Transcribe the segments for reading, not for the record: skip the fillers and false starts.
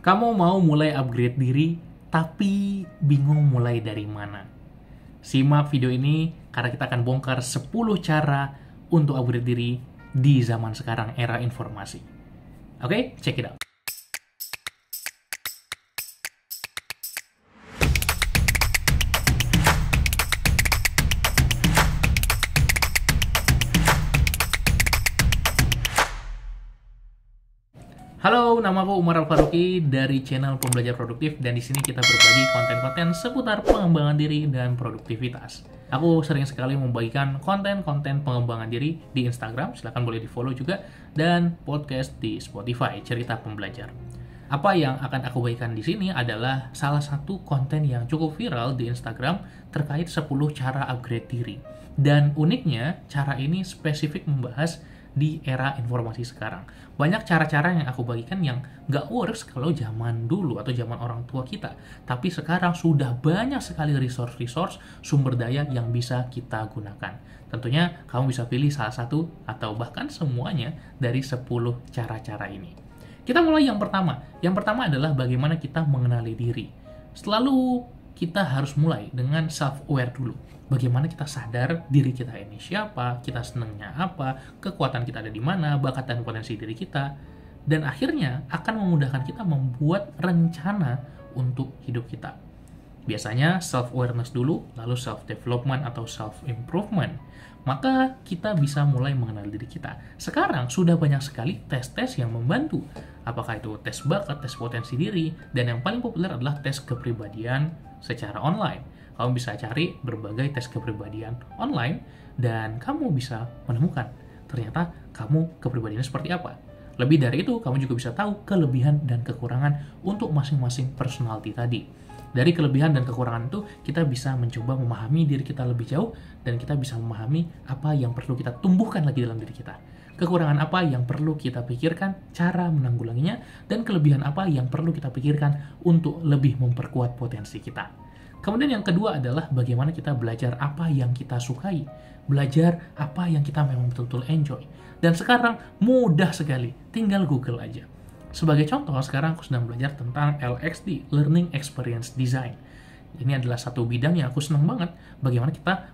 Kamu mau mulai upgrade diri, tapi bingung mulai dari mana? Simak video ini karena kita akan bongkar 10 cara untuk upgrade diri di zaman sekarang era informasi. Oke, check it out. Halo, nama aku Umar Al-Faruqi dari channel Pembelajar Produktif, dan di sini kita berbagi konten-konten seputar pengembangan diri dan produktivitas. Aku sering sekali membagikan konten-konten pengembangan diri di Instagram, silahkan boleh di-follow juga, dan podcast di Spotify, Cerita Pembelajar. Apa yang akan aku bagikan di sini adalah salah satu konten yang cukup viral di Instagram terkait 10 cara upgrade diri. Dan uniknya, cara ini spesifik membahas di era informasi sekarang. Banyak cara-cara yang aku bagikan yang nggak works kalau zaman dulu atau zaman orang tua kita. Tapi sekarang sudah banyak sekali resource-resource, sumber daya yang bisa kita gunakan. Tentunya kamu bisa pilih salah satu atau bahkan semuanya dari 10 cara-cara ini. Kita mulai yang pertama. Yang pertama adalah bagaimana kita mengenali diri. Selalu kita harus mulai dengan self-aware dulu. Bagaimana kita sadar diri kita ini siapa, kita senangnya apa, kekuatan kita ada di mana, bakat dan potensi diri kita, dan akhirnya akan memudahkan kita membuat rencana untuk hidup kita. Biasanya self-awareness dulu, lalu self-development atau self-improvement. Maka kita bisa mulai mengenal diri kita. Sekarang sudah banyak sekali tes-tes yang membantu. Apakah itu tes bakat, tes potensi diri, dan yang paling populer adalah tes kepribadian secara online. Kamu bisa cari berbagai tes kepribadian online, dan kamu bisa menemukan ternyata kamu kepribadiannya seperti apa. Lebih dari itu, kamu juga bisa tahu kelebihan dan kekurangan untuk masing-masing personality tadi. Dari kelebihan dan kekurangan itu, kita bisa mencoba memahami diri kita lebih jauh, dan kita bisa memahami apa yang perlu kita tumbuhkan lagi dalam diri kita. Kekurangan apa yang perlu kita pikirkan, cara menanggulanginya, dan kelebihan apa yang perlu kita pikirkan untuk lebih memperkuat potensi kita. Kemudian yang kedua adalah bagaimana kita belajar apa yang kita sukai, belajar apa yang kita memang betul-betul enjoy. Dan sekarang mudah sekali, tinggal Google aja. Sebagai contoh, sekarang aku sedang belajar tentang LXD, Learning Experience Design. Ini adalah satu bidang yang aku senang banget, bagaimana kita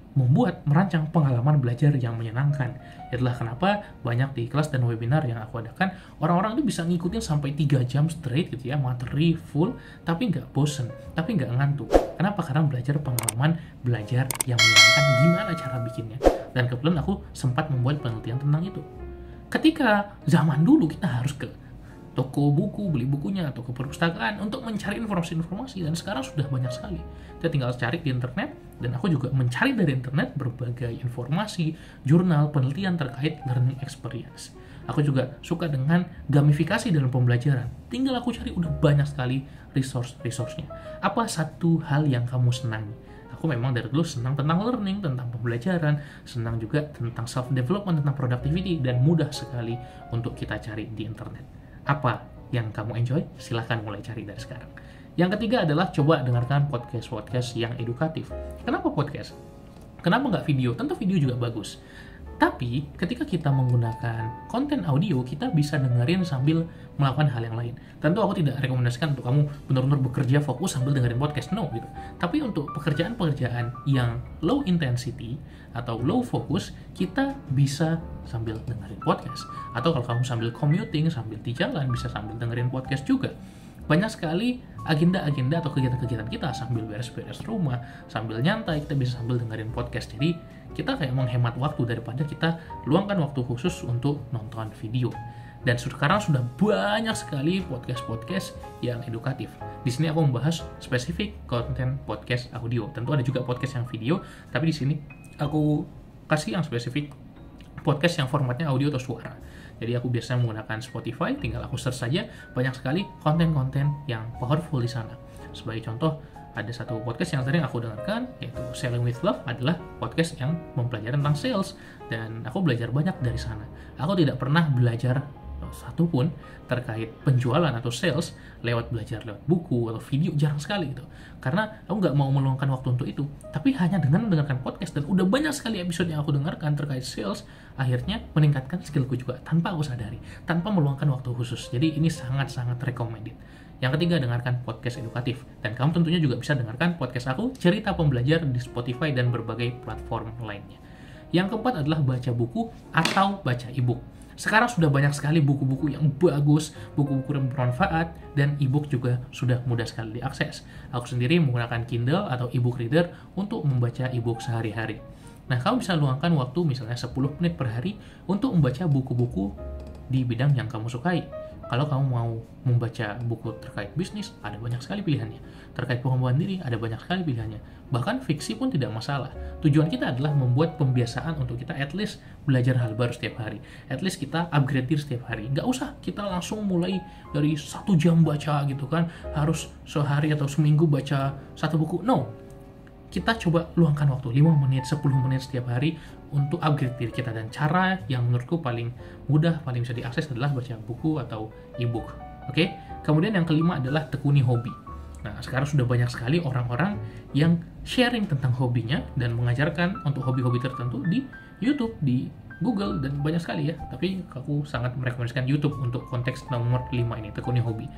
merancang pengalaman belajar yang menyenangkan. Itulah kenapa banyak di kelas dan webinar yang aku adakan, orang-orang itu bisa ngikutin sampai 3 jam straight gitu ya, materi full, tapi nggak bosen, tapi nggak ngantuk. Kenapa? Karena belajar pengalaman belajar yang menyenangkan, gimana cara bikinnya. Dan kebetulan aku sempat membuat penelitian tentang itu. Ketika zaman dulu kita harus ke toko buku, beli bukunya, atau ke perpustakaan untuk mencari informasi-informasi, dan sekarang sudah banyak sekali. Kita tinggal cari di internet, dan aku juga mencari dari internet berbagai informasi, jurnal, penelitian terkait learning experience. Aku juga suka dengan gamifikasi dalam pembelajaran. Tinggal aku cari, udah banyak sekali resource-nya. Apa satu hal yang kamu senangi? Aku memang dari dulu senang tentang learning, tentang pembelajaran, senang juga tentang self-development, tentang productivity, dan mudah sekali untuk kita cari di internet. Apa yang kamu enjoy? Silahkan mulai cari dari sekarang. Yang ketiga adalah coba dengarkan podcast-podcast yang edukatif. Kenapa podcast? Kenapa nggak video? Tentu video juga bagus. Tapi ketika kita menggunakan konten audio, kita bisa dengerin sambil melakukan hal yang lain. Tentu aku tidak rekomendasikan untuk kamu benar-benar bekerja fokus sambil dengerin podcast, no gitu. Tapi untuk pekerjaan-pekerjaan yang low intensity atau low focus, kita bisa sambil dengerin podcast. Atau kalau kamu sambil commuting, sambil di jalan, bisa sambil dengerin podcast juga. Banyak sekali agenda-agenda atau kegiatan-kegiatan kita sambil beres-beres rumah, sambil nyantai, kita bisa sambil dengerin podcast. Jadi kita kayak menghemat waktu daripada kita luangkan waktu khusus untuk nonton video. Dan sekarang sudah banyak sekali podcast-podcast yang edukatif. Di sini aku membahas spesifik konten podcast audio. Tentu ada juga podcast yang video, tapi di sini aku kasih yang spesifik podcast yang formatnya audio atau suara. Jadi aku biasanya menggunakan Spotify, tinggal aku search saja, banyak sekali konten-konten yang powerful di sana. Sebagai contoh, ada satu podcast yang sering aku dengarkan, yaitu Selling with Love, adalah podcast yang mempelajari tentang sales, dan aku belajar banyak dari sana. Aku tidak pernah belajar satupun terkait penjualan atau sales lewat belajar lewat buku atau video, jarang sekali gitu. Karena aku nggak mau meluangkan waktu untuk itu, tapi hanya dengan mendengarkan podcast, dan udah banyak sekali episode yang aku dengarkan terkait sales, akhirnya meningkatkan skillku juga tanpa aku sadari, tanpa meluangkan waktu khusus. Jadi ini sangat-sangat recommended. Yang ketiga, dengarkan podcast edukatif. Dan kamu tentunya juga bisa dengarkan podcast aku, Cerita Pembelajar, di Spotify dan berbagai platform lainnya. Yang keempat adalah baca buku atau baca e-book. Sekarang sudah banyak sekali buku-buku yang bagus, buku-buku yang bermanfaat, dan e-book juga sudah mudah sekali diakses. Aku sendiri menggunakan Kindle atau e-book reader untuk membaca e-book sehari-hari. Nah, kamu bisa luangkan waktu misalnya 10 menit per hari untuk membaca buku-buku di bidang yang kamu sukai. Kalau kamu mau membaca buku terkait bisnis, ada banyak sekali pilihannya. Terkait pengembangan diri, ada banyak sekali pilihannya. Bahkan fiksi pun tidak masalah. Tujuan kita adalah membuat pembiasaan untuk kita at least belajar hal baru setiap hari. At least kita upgrade diri setiap hari. Nggak usah kita langsung mulai dari 1 jam baca gitu kan. Harus sehari atau seminggu baca 1 buku. No. Kita coba luangkan waktu 5 menit, 10 menit setiap hari untuk upgrade diri kita. Dan cara yang menurutku paling mudah, paling bisa diakses adalah baca buku atau e-book. Oke? Kemudian yang kelima adalah tekuni hobi. Nah, sekarang sudah banyak sekali orang-orang yang sharing tentang hobinya dan mengajarkan untuk hobi-hobi tertentu di YouTube, di Google, dan banyak sekali ya. Tapi aku sangat merekomendasikan YouTube untuk konteks nomor 5 ini, tekuni hobi.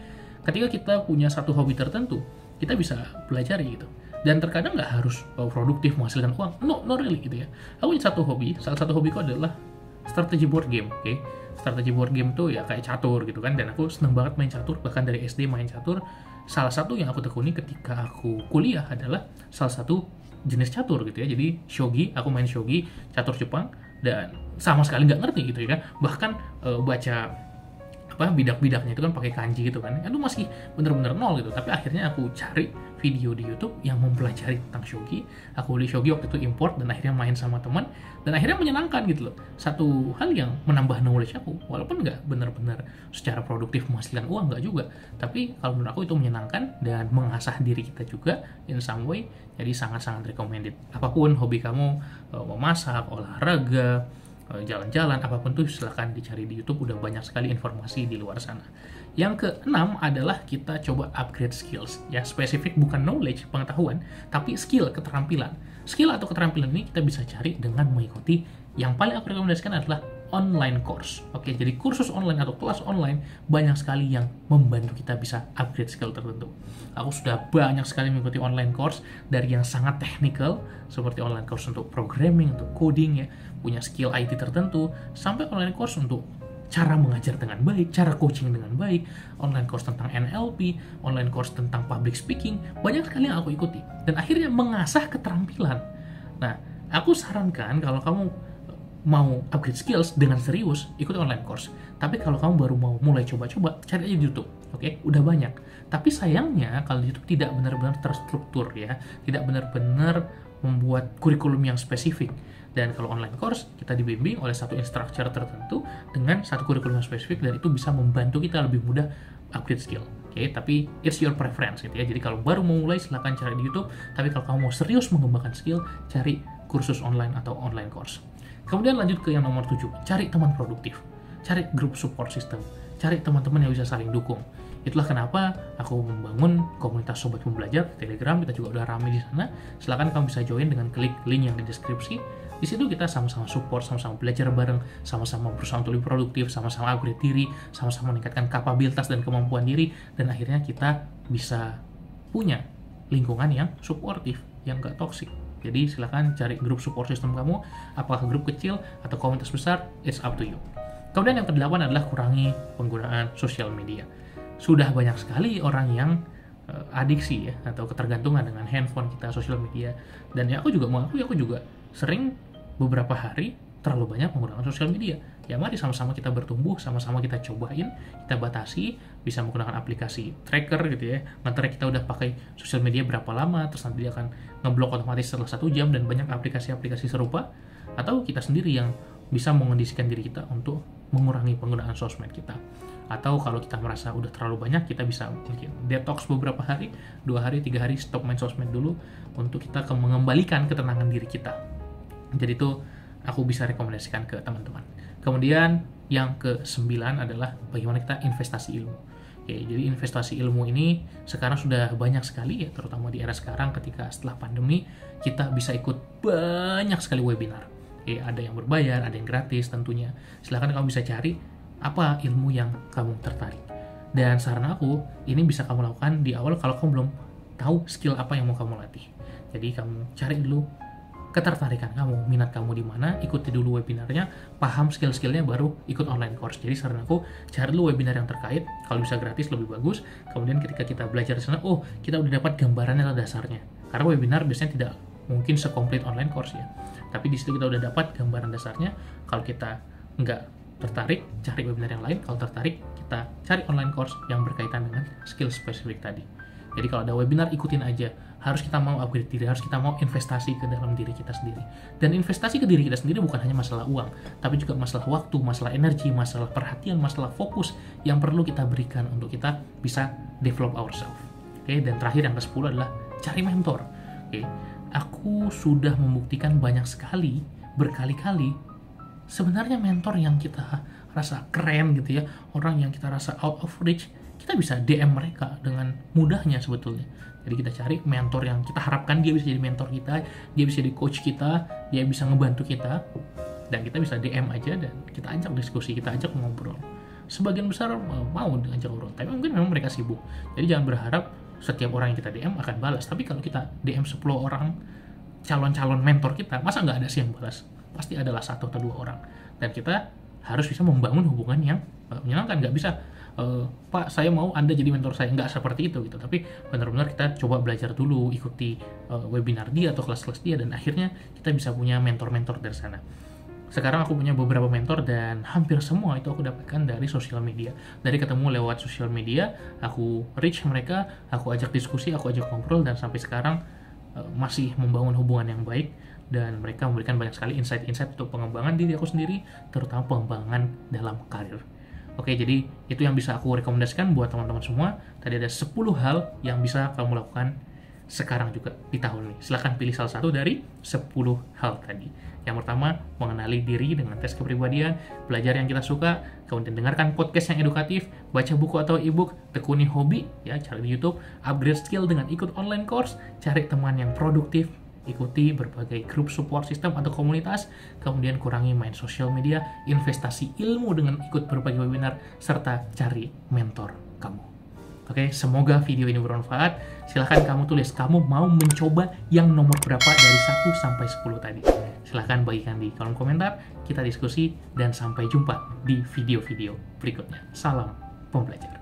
Ketika kita punya satu hobi tertentu, kita bisa pelajari gitu. Dan terkadang nggak harus produktif menghasilkan uang, no really gitu ya. Aku punya satu hobi, salah satu hobiku adalah strategi board game, oke? Strategi board game tuh ya kayak catur gitu kan, dan aku seneng banget main catur, bahkan dari SD main catur. Salah satu yang aku tekuni ketika aku kuliah adalah salah satu jenis catur gitu ya, jadi shogi, aku main shogi, catur Jepang, dan sama sekali nggak ngerti gitu ya kan, bahkan baca bidak-bidaknya itu kan pakai kanji gitu kan, itu masih bener-bener nol gitu. Tapi akhirnya aku cari video di YouTube yang mempelajari tentang shogi. Aku beli shogi waktu itu import, dan akhirnya main sama teman, dan akhirnya menyenangkan gitu loh. Satu hal yang menambah knowledge aku, walaupun nggak bener-bener secara produktif menghasilkan uang, nggak juga, tapi kalau menurut aku itu menyenangkan dan mengasah diri kita juga in some way. Jadi sangat-sangat recommended. Apapun hobi kamu, memasak, olahraga, jalan-jalan, apapun tuh silahkan dicari di YouTube, udah banyak sekali informasi di luar sana. Yang keenam adalah kita coba upgrade skills, ya spesifik bukan knowledge, pengetahuan, tapi skill, keterampilan. Skill atau keterampilan ini kita bisa cari dengan mengikuti, yang paling aku rekomendasikan adalah online course. Oke, jadi kursus online atau kelas online banyak sekali yang membantu kita bisa upgrade skill tertentu. Aku sudah banyak sekali mengikuti online course, dari yang sangat technical seperti online course untuk programming, untuk coding ya, punya skill IT tertentu, sampai online course untuk cara mengajar dengan baik, cara coaching dengan baik, online course tentang NLP, online course tentang public speaking, banyak sekali yang aku ikuti, dan akhirnya mengasah keterampilan. Nah, aku sarankan kalau kamu mau upgrade skills dengan serius, ikut online course. Tapi kalau kamu baru mau mulai coba-coba, cari aja di YouTube, oke? Udah banyak. Tapi sayangnya kalau YouTube tidak benar-benar terstruktur ya, tidak benar-benar membuat kurikulum yang spesifik. Dan kalau online course, kita dibimbing oleh satu instructor tertentu dengan satu kurikulum yang spesifik, dan itu bisa membantu kita lebih mudah upgrade skill. Oke, tapi it's your preference gitu ya. Jadi kalau baru mau mulai, silahkan cari di YouTube. Tapi kalau kamu mau serius mengembangkan skill, cari kursus online atau online course. Kemudian lanjut ke yang nomor 7, cari teman produktif, cari grup support system, cari teman-teman yang bisa saling dukung. Itulah kenapa aku membangun komunitas Sobat Pembelajar Telegram. Kita juga udah rame di sana. Silakan kamu bisa join dengan klik link yang di deskripsi. Di situ kita sama-sama support, sama-sama belajar bareng, sama-sama berusaha untuk lebih produktif, sama-sama upgrade diri, sama-sama meningkatkan kapabilitas dan kemampuan diri, dan akhirnya kita bisa punya lingkungan yang suportif, yang gak toksik. Jadi silahkan cari grup support system kamu, apakah grup kecil atau komunitas besar, it's up to you. Kemudian yang ke-8 adalah kurangi penggunaan sosial media. Sudah banyak sekali orang yang adiksi ya, atau ketergantungan dengan handphone kita, sosial media. Dan ya aku juga mengakui, aku juga sering beberapa hari terlalu banyak menggunakan sosial media. Ya mari sama-sama kita bertumbuh, sama-sama kita cobain, kita batasi, bisa menggunakan aplikasi tracker gitu ya, nge-track kita udah pakai sosial media berapa lama, terus nanti dia akan ngeblok otomatis setelah 1 jam, dan banyak aplikasi-aplikasi serupa. Atau kita sendiri yang bisa mengondisikan diri kita untuk mengurangi penggunaan sosmed kita. Atau kalau kita merasa udah terlalu banyak, kita bisa mungkin detox beberapa hari, 2 hari, 3 hari, stop main sosmed dulu, untuk kita mengembalikan ketenangan diri kita. Jadi itu aku bisa rekomendasikan ke teman-teman. Kemudian yang ke-9 adalah bagaimana kita investasi ilmu. Oke, jadi investasi ilmu ini sekarang sudah banyak sekali ya, terutama di era sekarang ketika setelah pandemi, kita bisa ikut banyak sekali webinar. Oke, ada yang berbayar, ada yang gratis tentunya. Silahkan kamu bisa cari apa ilmu yang kamu tertarik. Dan saran aku, ini bisa kamu lakukan di awal kalau kamu belum tahu skill apa yang mau kamu latih. Jadi kamu cari dulu ketertarikan kamu, minat kamu di mana, ikuti dulu webinarnya, paham skill-skillnya, baru ikut online course. Jadi saran aku, cari dulu webinar yang terkait, kalau bisa gratis lebih bagus. Kemudian ketika kita belajar di sana, oh kita udah dapat gambarannya atau dasarnya. Karena webinar biasanya tidak mungkin sekomplit online course ya. Tapi di situ kita udah dapat gambaran dasarnya. Kalau kita nggak tertarik, cari webinar yang lain. Kalau tertarik, kita cari online course yang berkaitan dengan skill spesifik tadi. Jadi kalau ada webinar, ikutin aja. Harus kita mau upgrade diri, harus kita mau investasi ke dalam diri kita sendiri. Dan investasi ke diri kita sendiri bukan hanya masalah uang, tapi juga masalah waktu, masalah energi, masalah perhatian, masalah fokus yang perlu kita berikan untuk kita bisa develop ourselves. Oke, dan terakhir yang ke-10 adalah cari mentor. Oke, aku sudah membuktikan banyak sekali, berkali-kali, sebenarnya mentor yang kita rasa keren gitu ya, orang yang kita rasa out of reach, kita bisa DM mereka dengan mudahnya sebetulnya. Jadi kita cari mentor yang kita harapkan dia bisa jadi mentor kita, dia bisa jadi coach kita, dia bisa ngebantu kita, dan kita bisa DM aja dan kita ajak diskusi, kita ajak ngobrol. Sebagian besar mau diajak ngobrol, tapi mungkin memang mereka sibuk. Jadi jangan berharap setiap orang yang kita DM akan balas. Tapi kalau kita DM 10 orang calon-calon mentor kita, masa nggak ada sih yang balas? Pasti adalah 1 atau 2 orang. Dan kita harus bisa membangun hubungan yang menyenangkan. Nggak bisa Pak, saya mau Anda jadi mentor saya. Nggak seperti itu gitu. Tapi benar-benar kita coba belajar dulu, ikuti webinar dia atau kelas-kelas dia, dan akhirnya kita bisa punya mentor-mentor dari sana. Sekarang aku punya beberapa mentor dan hampir semua itu aku dapatkan dari sosial media. Dari ketemu lewat sosial media, aku reach mereka, aku ajak diskusi, aku ajak ngobrol, dan sampai sekarang masih membangun hubungan yang baik. Dan mereka memberikan banyak sekali insight-insight untuk pengembangan diri aku sendiri, terutama pengembangan dalam karir. Oke, jadi itu yang bisa aku rekomendasikan buat teman-teman semua. Tadi ada 10 hal yang bisa kamu lakukan sekarang juga di tahun ini. Silahkan pilih salah satu dari 10 hal tadi. Yang pertama, mengenali diri dengan tes kepribadian, belajar yang kita suka, kemudian dengarkan podcast yang edukatif, baca buku atau e-book, tekuni hobi, ya cari di YouTube, upgrade skill dengan ikut online course, cari teman yang produktif, ikuti berbagai grup support system atau komunitas, kemudian kurangi main sosial media, investasi ilmu dengan ikut berbagai webinar, serta cari mentor kamu. Oke, semoga video ini bermanfaat. Silahkan kamu tulis, kamu mau mencoba yang nomor berapa dari 1 sampai 10 tadi. Silahkan bagikan di kolom komentar, kita diskusi, dan sampai jumpa di video-video berikutnya. Salam pembelajar.